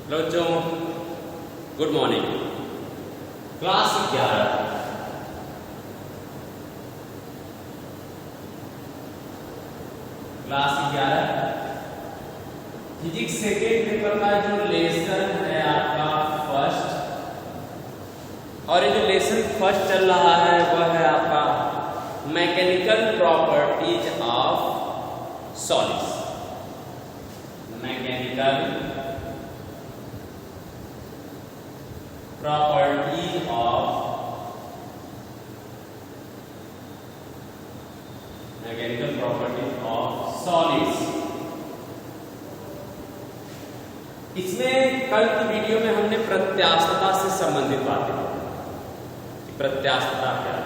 बच्चों good morning. Class 11 physics second paper का जो लेसन है आपका फर्स्ट, और ये जो लेसन फर्स्ट चल रहा है वह है आपका mechanical properties of solids. Mechanical properties of solids. इसमें कल की वीडियो में हमने प्रत्यास्थता से संबंधित बातें की, प्रत्यास्थता क्या है,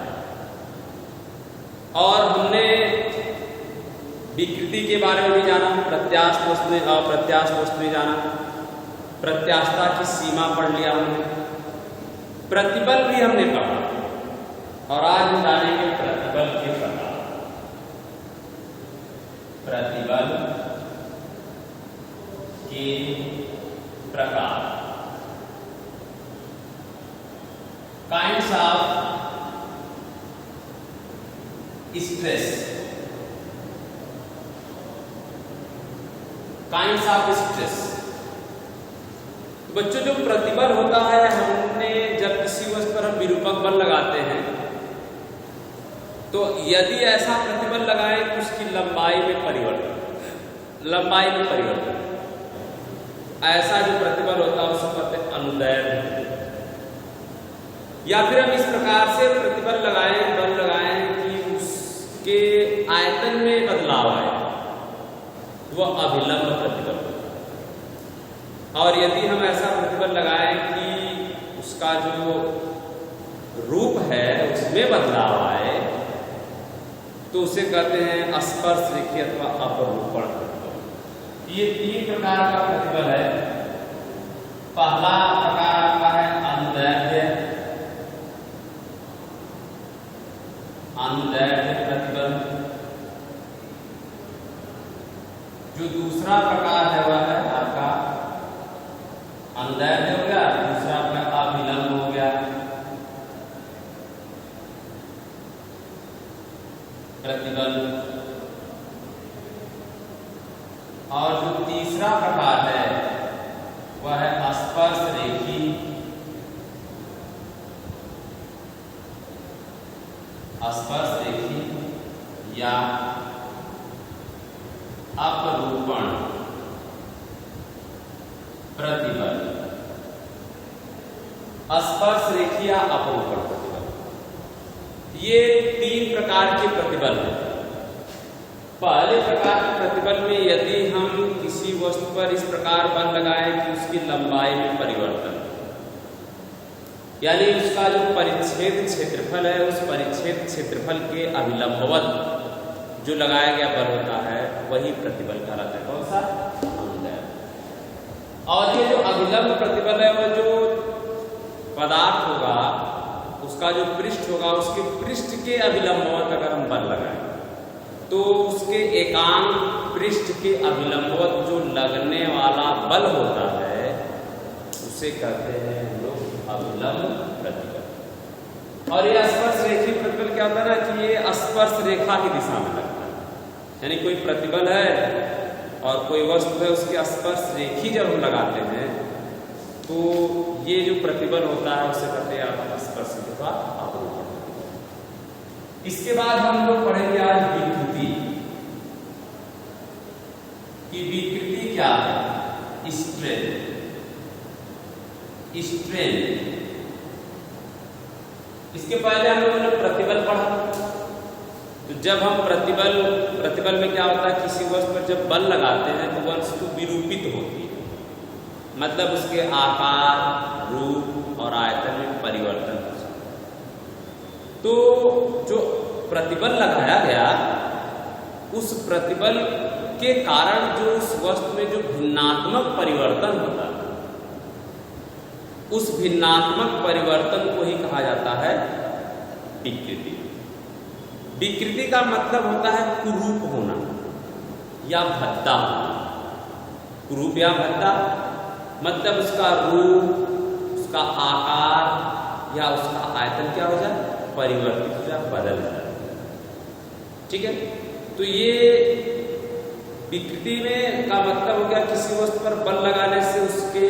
और हमने विकृति के बारे में भी जाना, प्रत्यास्थ वस्तुएं अप्रत्यास्थ वस्तुएं जाना, प्रत्यास्थता की सीमा पढ़ लिया हमने, प्रतिबल भी हमने पढ़ा, और आज हम जानेंगे प्रतिबल के प्रकार। प्रतिबल के प्रकार, kinds of stress, kinds of stress. तो बच्चों जो प्रतिबल होता है, हमने जब किसी वस्तु पर हम विरूपक बल लगाते हैं तो यदि ऐसा प्रतिबल लगाएं तो उसकी लंबाई में परिवर्तन, ऐसा जो प्रतिबल होता है उसको कहते हैं अनुदैर्ध्य। या फिर हम इस प्रकार से प्रतिबल लगाएं, बल लगाएं कि उसके आयतन में बदलाव आए, वह अभिलंब प्रतिबल। और यदि हम ऐसा प्रतिबल लगाएं कि उसका जो रूप है उसमें बदलाव आए तो उसे कहते हैं स्पर्श रेखी अथवा अपरूपण प्रतिबल। ये तीन प्रकार का प्रतिबल है। पहला प्रकार आपका है अनुदैर्ध्य प्रतिबल। जो दूसरा प्रकार है वह है आपका अनुदैर्ध्य हो गया, दूसरा आपका अभिलंब हो गया प्रतिबल। और जो तीसरा प्रकार है वह है स्पर्श रेखी या अपरूपण प्रतिबल। स्पर्श रेखी या अपरूपण प्रतिबल, ये तीन प्रकार के प्रतिबल हैं। पहले प्रकार के प्रतिबल में यदि हम किसी वस्तु पर इस प्रकार बल लगाएं कि उसकी लंबाई में परिवर्तन, यानी उसका जो परिच्छेद क्षेत्रफल है उस परिच्छेद क्षेत्रफल के अभिलंबवत जो लगाया गया बल होता है वही प्रतिबल कहलाता है। कौन सा? अनुदैर्ध्य। और ये जो अभिलंब प्रतिबल है वह जो पदार्थ होगा उसका जो पृष्ठ होगा उसके पृष्ठ के अभिलंबवत अगर हम बल लगाएं तो उसके एकांक पृष्ठ के अभिलंबवत जो लगने वाला बल होता है उसे कहते हैं हम लोग अभिलंब प्रतिबल। और ये स्पर्श रेखी प्रतिबल क्या होता है ना कि ये स्पर्श रेखा की दिशा में लगता है, यानी कोई प्रतिबल है और कोई वस्तु है उसके स्पर्श रेखी जब हम लगाते हैं तो ये जो प्रतिबल होता है उसे कहते हैं स्पर्श रेखा अपरूपण। इसके बाद हम लोग पढ़ेंगे आज विकृति कि विकृति क्या है। स्ट्रेन। इसके पहले हम लोगों ने प्रतिबल पढ़ा। तो जब हम प्रतिबल में क्या होता है, किसी वस्तु पर जब बल लगाते हैं तो वस्तु विरूपित होती है, मतलब उसके आकार, रूप और आयतन में परिवर्तन हो जाता है। तो जो प्रतिबल लगाया गया उस प्रतिबल के कारण जो उस वस्तु में जो भिन्नात्मक परिवर्तन होता है उस भिन्नात्मक परिवर्तन को ही कहा जाता है विकृति। विकृति का मतलब होता है कुरूप होना या भद्दा होना। कुरूप या भद्दा मतलब उसका रूप, उसका आकार या उसका आयतन क्या हो जाए, परिवर्तित हो जाए, बदल जाए। ठीक है, तो ये विकृति में का मतलब हो गया किसी वस्तु पर बल लगाने से उसके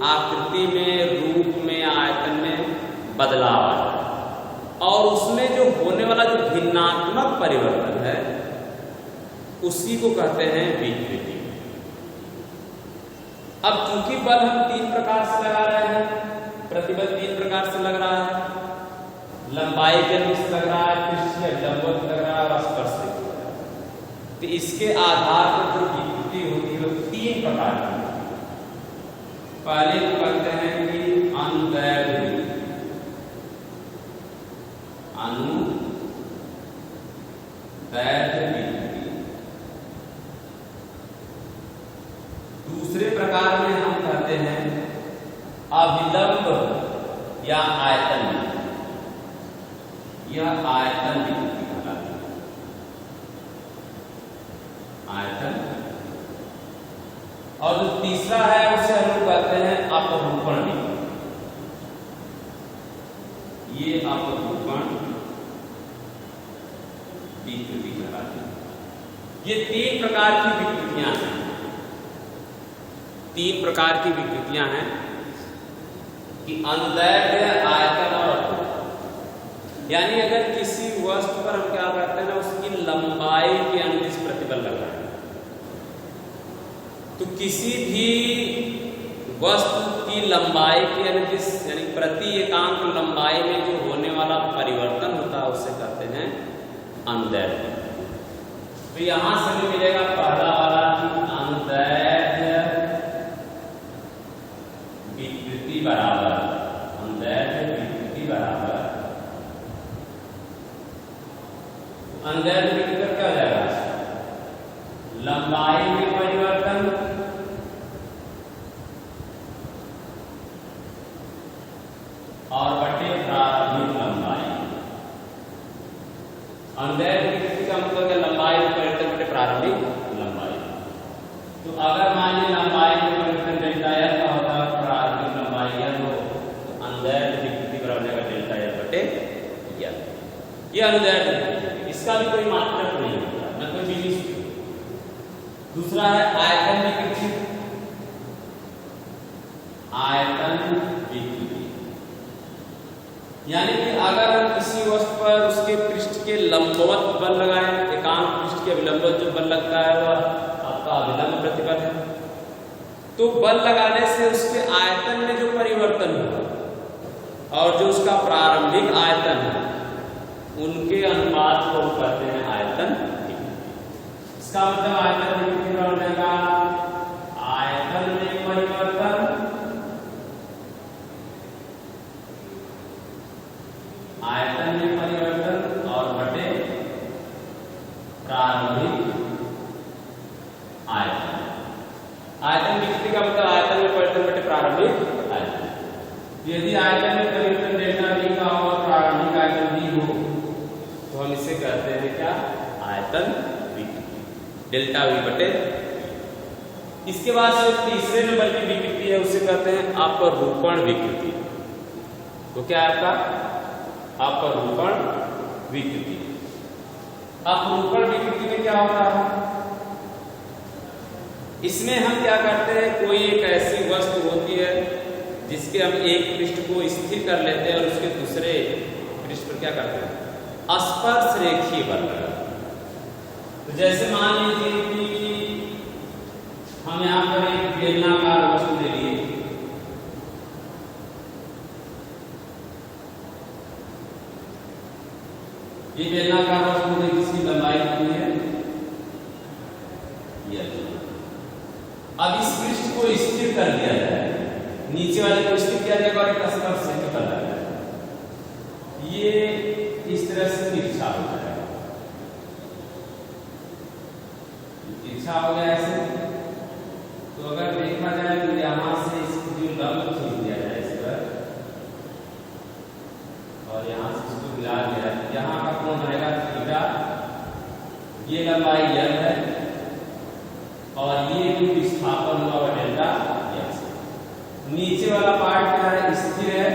आकृति में, रूप में, आयतन में बदलाव आ जाए और उसमें जो होने वाला जो भिन्नात्मक परिवर्तन है उसी को कहते हैं विकृति। अब चूंकि बल हम 3 प्रकार से लगा रहे हैं, प्रतिबल 3 प्रकार से लग रहा है, लंबाई के अनुसार से लग रहा है, पृष्ठीय लंबवत लग रहा है और स्पर्श से लग रहा है, तो इसके आधार पर जो विकृति होती है वो 3 प्रकार की होती है। पहले को कहते हैं कि अनुदैर्ध्य विकृति, अनुदैर्ध्य विकृति। दूसरे प्रकार में हम कहते हैं अभिलंब या आयतन विकृति, यह आयतन विकृति कहलाती है, आयतन। और जो तीसरा है उसे हम लोग कहते हैं अपरूपण विकृति, ये अपरूपण विकृति कहलाती है। ये 3 प्रकार की विकृतियां हैं, 3 प्रकार की विकृतियां हैं कि अनुदैर्ध्य, आयतन और अपरूपण। यानी अगर किसी वस्तु पर हम क्या करते हैं ना, उसकी लंबाई के अनुदिश प्रतिबल लग रहा है, तो किसी भी वस्तु की लंबाई के अनुदिश यानी प्रति एकांक लंबाई में जो होने वाला परिवर्तन होता है उसे कहते हैं अनुदैर्ध्य। तो यहां से हमें मिलेगा पहला वाला कि अनुदैर्ध्य विकृति बराबर, अनुदैर्ध्य विकृति बराबर, अनुदैर्ध्य विकृति क्या हो जाएगा, लंबाई में परिवर्तन और बटे प्रारंभिक लंबाई। अनुदैर्ध्य विकृति का मतलब है लंबाई में परिवर्तन बटे प्रारंभिक लंबाई। तो अगर मान लीजिए लंबाई में परिवर्तन डेल्टा एल का होता है, प्रारंभिक लंबाई एल हो, तो अनुदैर्ध्य विकृति बराबर होगा डेल्टा एल बटे एल। ये अनुदैर्ध्य विकृति, इसका भी कोई मात्रक नहीं होता, न कोई विनिश्चित। दूसरा है आयतन विकृति, आयतन विकृति यानी कि अगर हम किसी वस्तु पर उसके पृष्ठ के लंबवत बल लगाएं, एकांक पृष्ठ के विलंबवत जो बल लगता है वह आपका अभिलंब प्रतिबल है, तो बल लगाने से उसके आयतन में जो परिवर्तन होगा और जो उसका प्रारंभिक आयतन है उनके अनुपात को कहते हैं आयतन विकृति। इसका मतलब आयतन विकृति का मतलब का आयतन में परिवर्तन, आयतन में परिवर्तन और बटे प्रारंभिक आयतन। आयतन विकृति का मतलब आयतन में परिवर्तन बटे प्रारंभिक आयतन। यदि आयतन में परिवर्तन डेल्टा v का हो और प्रारंभिक आयतन v हो तो हम इसे कहते हैं क्या, आयतन विकृति, डेल्टा v बटे। इसके बाद से तीसरे नंबर की विकृति है उसे कहते हैं अपरूपण विकृति। तो क्या है आपका अपरूपण विकृति। अपरूपण विकृति में क्या होता है, इसमें हम क्या करते हैं, कोई एक ऐसी वस्तु होती है जिसके हम एक पृष्ठ को स्थिर कर लेते हैं और उसके दूसरे पृष्ठ पर क्या करते हैं, स्पर्श रेखीय बल लगाते हैं। तो जैसे मान लीजिए कि हम यहाँ पर एक बेलनाकार वस्तु ले लिए, ये बेलनाकार वस्तु में किसकी लंबाई कितनी है, अब इस पृष्ठ को स्थिर कर दिया जाए, नीचे वाले को स्थिर किया जाएगा और एक स्पर्श रेखा बना जाएगा, ये इस तरह से तिरछा हो जाएगा, तिरछा हो गया ऐसे। तो अगर देखा जाए तो यहां से इसको जो लंब खींच दिया जाए इस पर और यहां से इसको मिला दिया जाए, यहाँ का कोण बनेगा थीटा, ये लंबाई l है और ये जो विस्थापन हुआ डेल्टा x। वाला पार्ट क्या है, स्थिर है,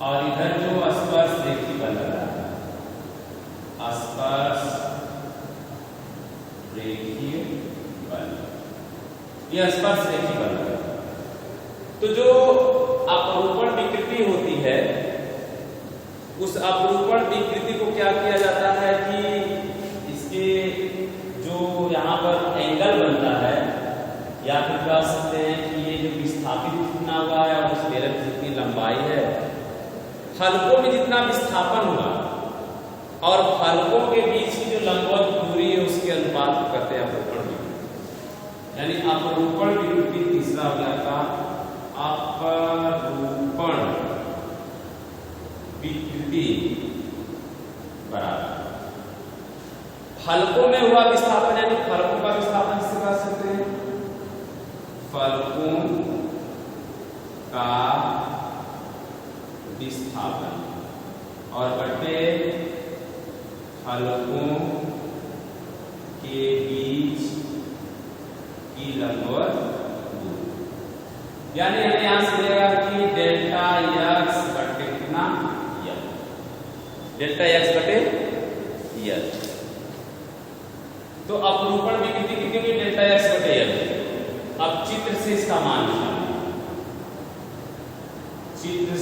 और इधर जो स्पर्श रेखी बन रहा है, स्पर्श रेखीय बल, यह स्पर्श रेखी बल है। तो जो अपरूपण विकृति होती है, उस अपरूपण विकृति को क्या किया जाता है कि इसके जो यहाँ पर एंगल बनता है, या फिर कह सकते हैं कि ये जो विस्थापित जितना हुआ है और उस बेलन की जितनी लंबाई है, फलकों में जितना विस्थापन हुआ और फलकों के बीच की जो लंबवत दूरी है उसके अनुपात को कहते हैं अपरूपण विकृति। यानी अपरूपण विकृति तीसरा हो गया था अपरूपण विकृति बराबर फलकों में हुआ विस्थापन, यानी फलकों का विस्थापन किससे कह सकते हैं, फलकों का विस्थापन और बटे फलकों के बीच की लंबवत दूरी। यानी हमें यहां से मिलेगा कि डेल्टा एक्स बटे कितना यल, डेल्टा एक्स बटे यल। तो अपरूपण विकृति कितनी होगी, डेल्टा एक्स बटे यल। अब चित्र से इसका मान निकालें, चित्र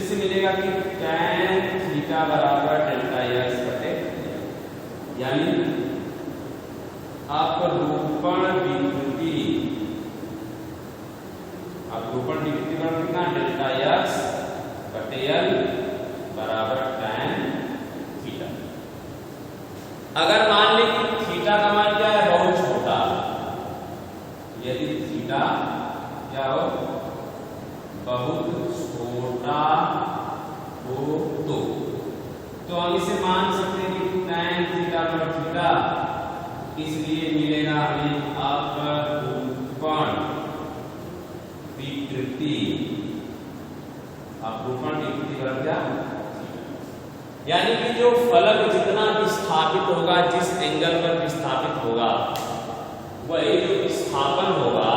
से मिलेगा कि tan थीटा बराबर डेल्टा एक्स बटे, यानी अपरूपण विकृति बराबर कितना, डेल्टा एक्स बटे यल बराबर tan थीटा। अगर मान लें कि थीटा का मान क्या है, बहुत छोटा, यदि थीटा क्या हो, बहुत छोटा हो तो हम इसे मान सकते हैं कि tan थीटा पर थीटा, इसलिए मिलेगा हमें अपरूपण विकृति बराबर क्या, यानी कि जो फलक जितना विस्थापित होगा, जिस एंगल पर विस्थापित होगा, वही जो विस्थापन होगा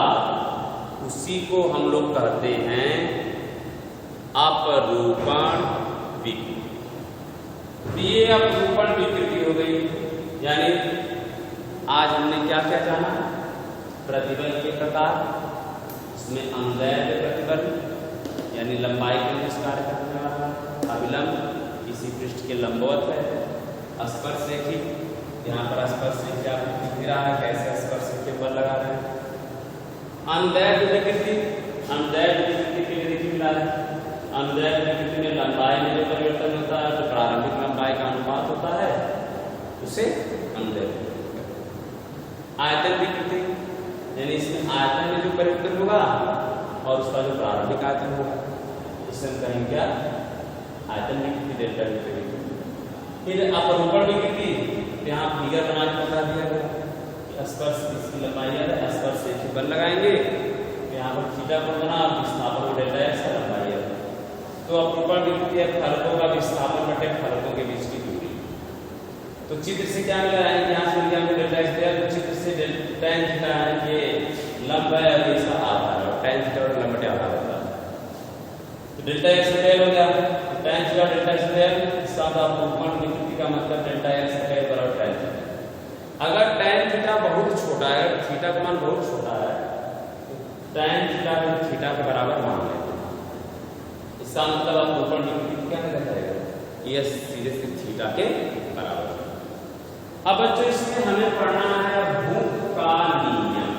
उसी को हम लोग कहते हैं अपरूपण विकृति। ये अपरूपण विकृति हो गई। यानी आज हमने क्या क्या जाना, प्रतिबल के प्रकार, इसमें अनुदैर्ध्य प्रतिबल यानी लंबाई के अनुसार कार्य करने वाला, अभिलंब किसी पृष्ठ के लंबवत है, स्पर्श रेखी, यहाँ पर स्पर्श रेखी आपको दिख रहा है, कैसे स्पर्श रेखी पर लगा रहे हैं। अनुदैर्ध्य विकृति के लिए देखिए मिला है, अनुदैर्ध्य विकृति में लंबाई में जो परिवर्तन होता है, तो प्रारंभिक लंबाई का अनुपात होता है, उसे अनुदैर्ध्य। आयतन विकृति यानी इसमें आयतन में जो परिवर्तन होगा और उसका जो प्रारंभिक आयतन होगा, इसे हम कहेंगे क्या, आयतन विकृति, डेल्टा विकृति। फिर अपरूपण विकृति, यहाँ फिगर बना के बता दिया गया, स्पर्श इसकी लंबाई है, स्पर्श से बल लगाएंगे, यहाँ पर थीटा को बना, विस्थापन डेल्टा एक्स का लंबाई है। तो अपरूपण विकृति है फलकों का विस्थापन बटे फलकों के बीच की दूरी। तो चित्र से क्या मिला है, यहाँ से मिला डेल्टा एक्स दिया, तो चित्र से tan थीटा है, ये लंब है और इसका आधार है, tan थीटा और लंब बटे आधार होता है। तो डेल्टा एक्स बटे हो गया, tan थीटा डेल्टा एक्स बटे, इसका अपरूपण विकृति का मतलब डेल्टा एक्स बटे बराबर tan थीटा। अगर tan थीटा बहुत छोटा है, थीटा का मान बहुत छोटा है, तो tan थीटा को थीटा के बराबर मान लेते हैं। इसका मतलब अपरूपण विकृति क्या कहलाएगा, ये सीधे से थीटा के बराबर। अब बच्चों इसमें हमें पढ़ना है हुक का नियम,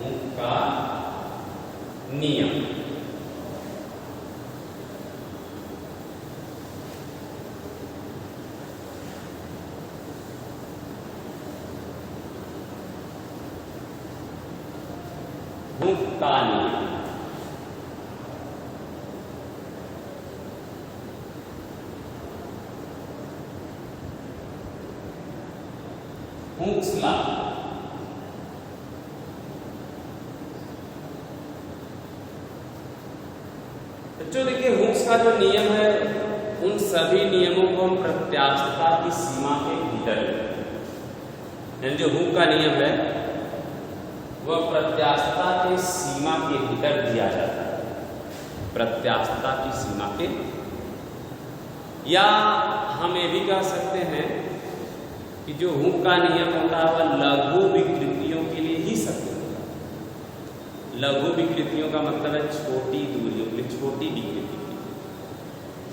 हुक का नियम। हुक का नियम, हुक्स लॉ। बच्चों देखिए हुक्स का जो नियम है, उन सभी नियमों को हम प्रत्यास्थता की सीमा के भीतर, जो हुक का नियम है वह प्रत्यास्थता के सीमा के भीतर दिया जाता है। प्रत्यास्थता की सीमा के, या हम ये भी कह सकते हैं कि जो हुक का नियम होता है वह लघु विकृतियों के लिए ही सत्य होता है। लघु विकृतियों का मतलब है छोटी दूरियों के लिए, छोटी विकृति के लिए।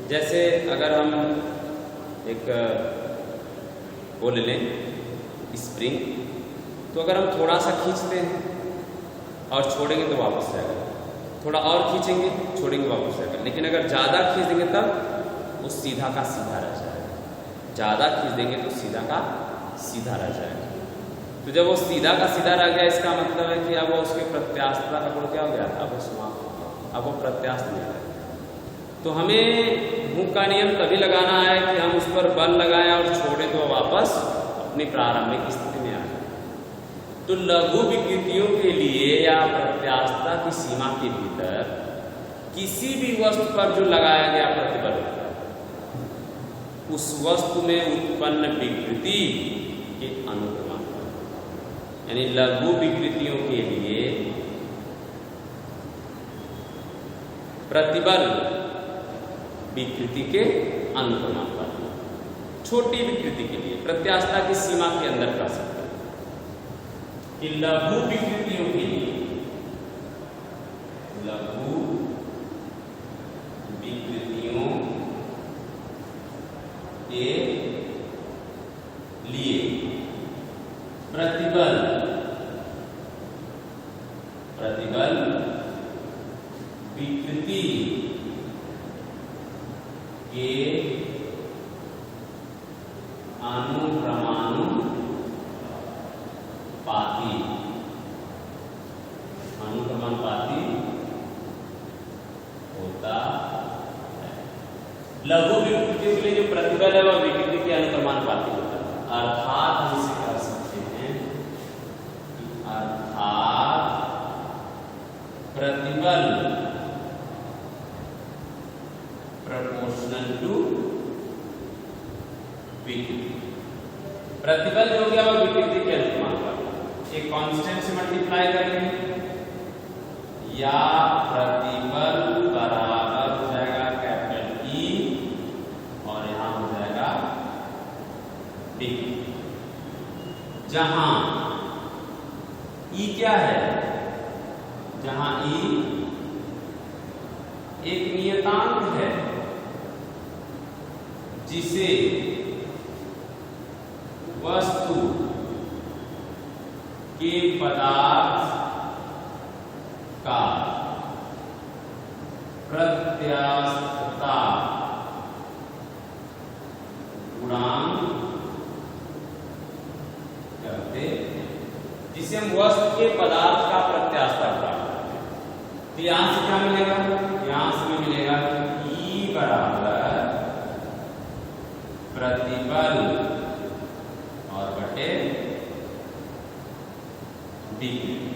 जैसे अगर हम एक बोल लें स्प्रिंग, तो अगर हम थोड़ा सा खींचते हैं और छोड़ेंगे तो वापस जाएगा, थोड़ा और खींचेंगे छोड़ेंगे वापस जाएगा। लेकिन अगर ज़्यादा खींच देंगे तब वो सीधा का सीधा रह जाएगा, ज़्यादा खींच देंगे तो सीधा का सीधा रह जाएगा। तो जब वो सीधा का सीधा रह गया, इसका मतलब है कि अब वो उसके प्रत्यास्थता का गुण क्या हो गया, अब वो समाप्त हो गया, अब वो प्रत्यास्थ नहीं है। तो हमें हुक का नियम तभी लगाना है कि हम उस पर बल लगाएं और छोड़ें तो वापस अपनी प्रारंभिक स्थिति में आ जाए। तो लघु विकृतियों के लिए या प्रत्यास्थता की सीमा के भीतर किसी भी वस्तु पर जो लगाया गया प्रतिबल होता है, उस वस्तु में उत्पन्न विकृति के अनुक्रमानुपाती, यानी लघु विकृतियों के लिए प्रतिबल विकृति के अनुक्रमानुपाती, छोटी विकृति के लिए प्रत्यास्थता की सीमा के अंदर कर सकते हैं कि लघु विकृतियों के लिए, लघु विकृतियों के लिए प्रतिबल विकृति के अनुक्रमानुपाती होता है। लघु विकृतियों के लिए जो प्रतिबल है वह विकृति के अनुक्रमानुपाती होता है। अर्थात हम इसे कह सकते हैं कि अर्थात प्रतिबल प्रोपोर्शनल टू विकृति। प्रतिबल जो गया वह विकृति के अनुक्रमानुपाती, एक कांस्टेंट से मल्टीप्लाई करेंगे या प्रतिबल बराबर हो जाएगा कैपिटल ई और यहां हो जाएगा विकृति, जहां ई क्या है, जहां ई एक नियतांक है जिसे वस्तु के पदार्थ का प्रत्यास्थता गुणांक कहते हैं, जिसे हम वस्तु के पदार्थ का प्रत्यास्थता गुणांक कहते हैं। तो यहां से क्या मिलेगा, यहां से मिलेगा कि ई बराबर प्रतिबल और बटे विकृति।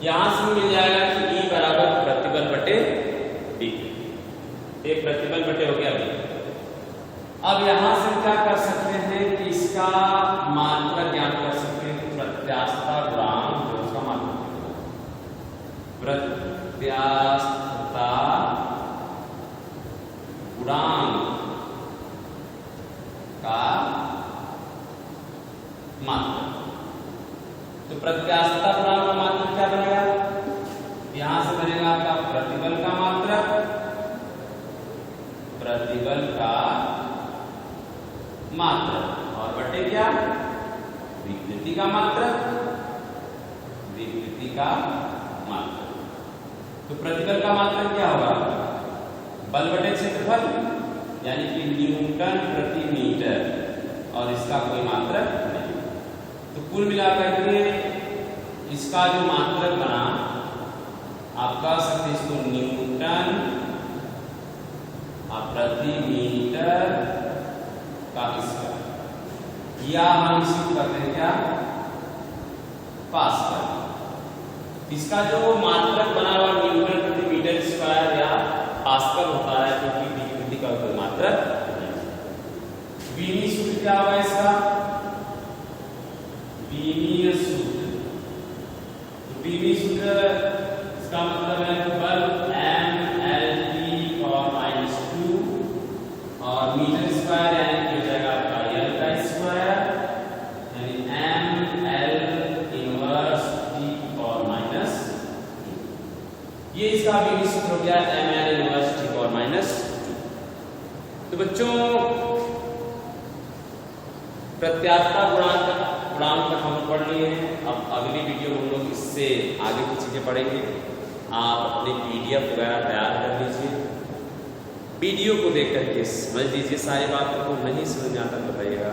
यहां से मिल जाएगा कि ई बराबर प्रतिबल बटे विकृति। एक प्रतिबल बटे हो गया विकृति। अब यहां से क्या कर सकते हैं कि इसका मात्रा ज्ञात कर सकते हैं, प्रत्यास्थता गुणांक जो उसका मात्रा, प्रत्यास्थता गुणांक का मात्रा। तो प्रत्यास्थता गुणांक का मात्रक क्या बनेगा, यहां से बनेगा आपका प्रतिबल का मात्रक, प्रतिबल का मात्रक और बटे क्या, विकृति का मात्रक, विकृति का मात्रक। तो प्रतिबल का मात्रक क्या होगा, बल बटे क्षेत्रफल, यानी कि न्यूटन प्रति मीटर, और इसका कोई मात्रक नहीं। तो कुल मिलाकर के इसका जो मात्रक बना, आप कह सकते हैं इसको न्यूटन प्रति मीटर का स्क्वायर, या हम इसी कहते हैं क्या, पास्कल। इसका जो मात्रक बना हुआ न्यूटन प्रति मीटर स्क्वायर या पास्कल होता है, क्योंकि विकृति का कोई मात्रक नहीं। बीनी सूत्र क्या होगा इसका, बीनीय सूत्र बीवी सूत्र इसका मतलब है बल m/L/T⁻², और मीटर स्क्वायर यानी कि हो जाएगा आपका L का स्क्वायर, यानी m/L⁻T⁻²। ये इसका बीवी सूत्र हो गया m/L⁻T⁻²। तो बच्चों प्रत्यास्थता गुणांक तक हम पढ़ लिए हैं। अब अगली वीडियो में हम लोग इससे आगे की चीजें पढ़ेंगे। आप अपने PDF वगैरह तैयार कर लीजिए, वीडियो को देख करके समझ लीजिए सारी बातों को, नहीं समझ में आता तो बताइएगा।